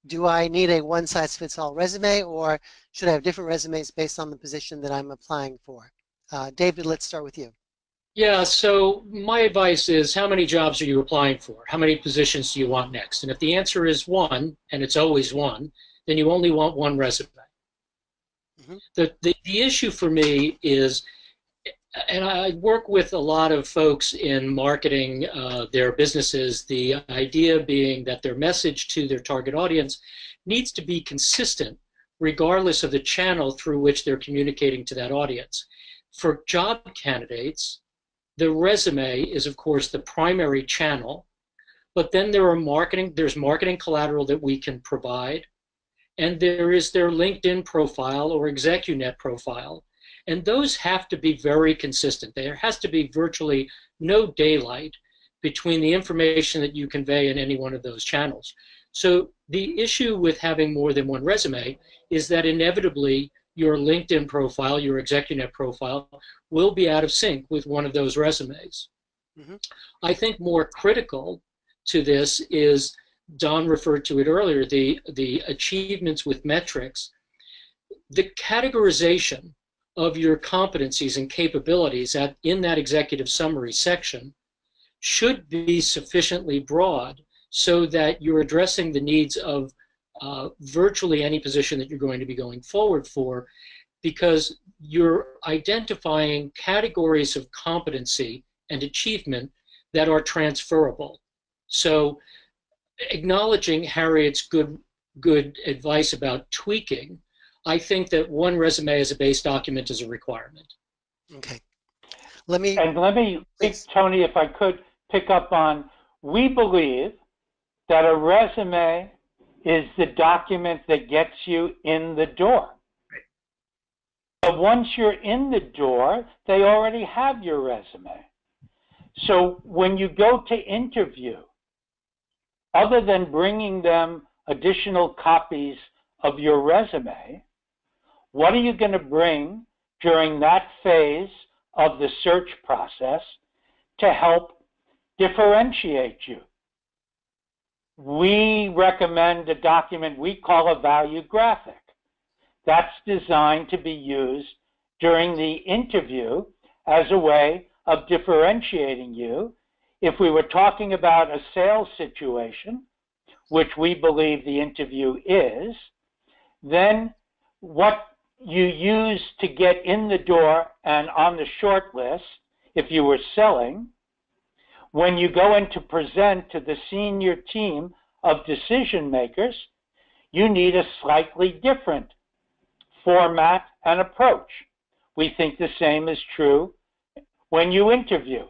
do I need a one-size-fits-all resume, or should I have different resumes based on the position that I'm applying for? David, let's start with you. Yeah, so my advice is, how many jobs are you applying for? How many positions do you want next? And if the answer is one, and it's always one, then you only want one resume. Mm-hmm. The issue for me is, and I work with a lot of folks in marketing their businesses, the idea being that their message to their target audience needs to be consistent regardless of the channel through which they're communicating to that audience. For job candidates, the resume is, of course, the primary channel, but then there's marketing collateral that we can provide, and there is their LinkedIn profile or ExecuNet profile, and those have to be very consistent. There has to be virtually no daylight between the information that you convey in any one of those channels. So the issue with having more than one resume is that inevitably your LinkedIn profile, your ExecuNet profile, will be out of sync with one of those resumes. Mm-hmm. I think more critical to this is, Don referred to it earlier, the achievements with metrics. The categorization of your competencies and capabilities in that executive summary section should be sufficiently broad so that you're addressing the needs of virtually any position that you're going to be going forward for, because you're identifying categories of competency and achievement that are transferable. So acknowledging Harriet's good advice about tweaking, I think that one resume as a base document is a requirement. Okay. Tony, if I could pick up on, we believe that a resume is the document that gets you in the door. Right. But once you're in the door, they already have your resume. So when you go to interview, other than bringing them additional copies of your resume, what are you going to bring during that phase of the search process to help differentiate you? We recommend a document we call a value graphic. That's designed to be used during the interview as a way of differentiating you. If we were talking about a sales situation, which we believe the interview is, then what you use to get in the door and on the short list, if you were selling, when you go in to present to the senior team of decision makers, you need a slightly different format and approach. We think the same is true when you interview.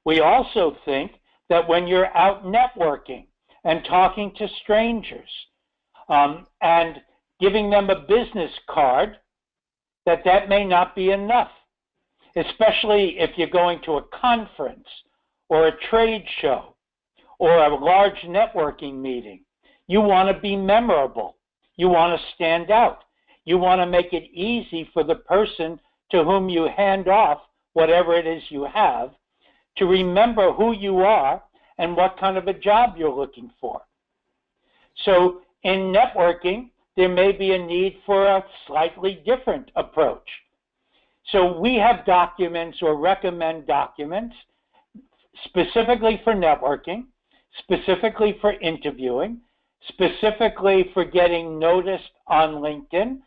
We also think that when you're out networking and talking to strangers and giving them a business card, that may not be enough, especially if you're going to a conference or a trade show or a large networking meeting. You want to be memorable. You want to stand out. You want to make it easy for the person to whom you hand off whatever it is you have to remember who you are and what kind of a job you're looking for. So in networking, there may be a need for a slightly different approach. So we have documents or recommend documents specifically for networking, specifically for interviewing, specifically for getting noticed on LinkedIn,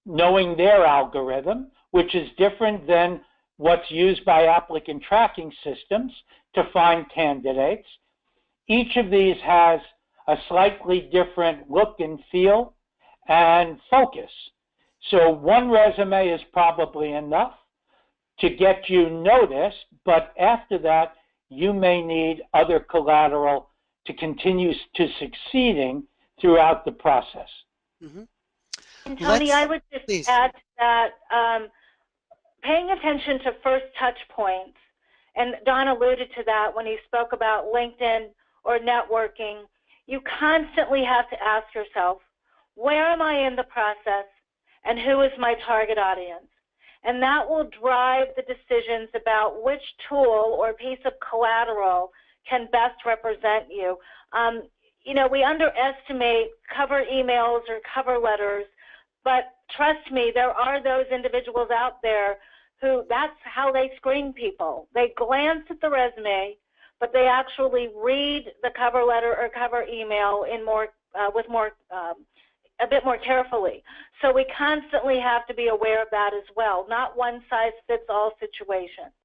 knowing their algorithm, which is different than what's used by applicant tracking systems to find candidates. Each of these has a slightly different look and feel and focus. So one resume is probably enough to get you noticed, but after that, you may need other collateral to continue to succeeding throughout the process. Mm-hmm. And Tony, I would just add to that, paying attention to first touch points, and Don alluded to that when he spoke about LinkedIn or networking, you constantly have to ask yourself, where am I in the process and who is my target audience? And that will drive the decisions about which tool or piece of collateral can best represent you. you know, we underestimate cover emails or cover letters, but trust me, there are those individuals out there who that's how they screen people. They glance at the resume, but they actually read the cover letter or cover email in more a bit more carefully. So we constantly have to be aware of that as well. Not one size fits all situation.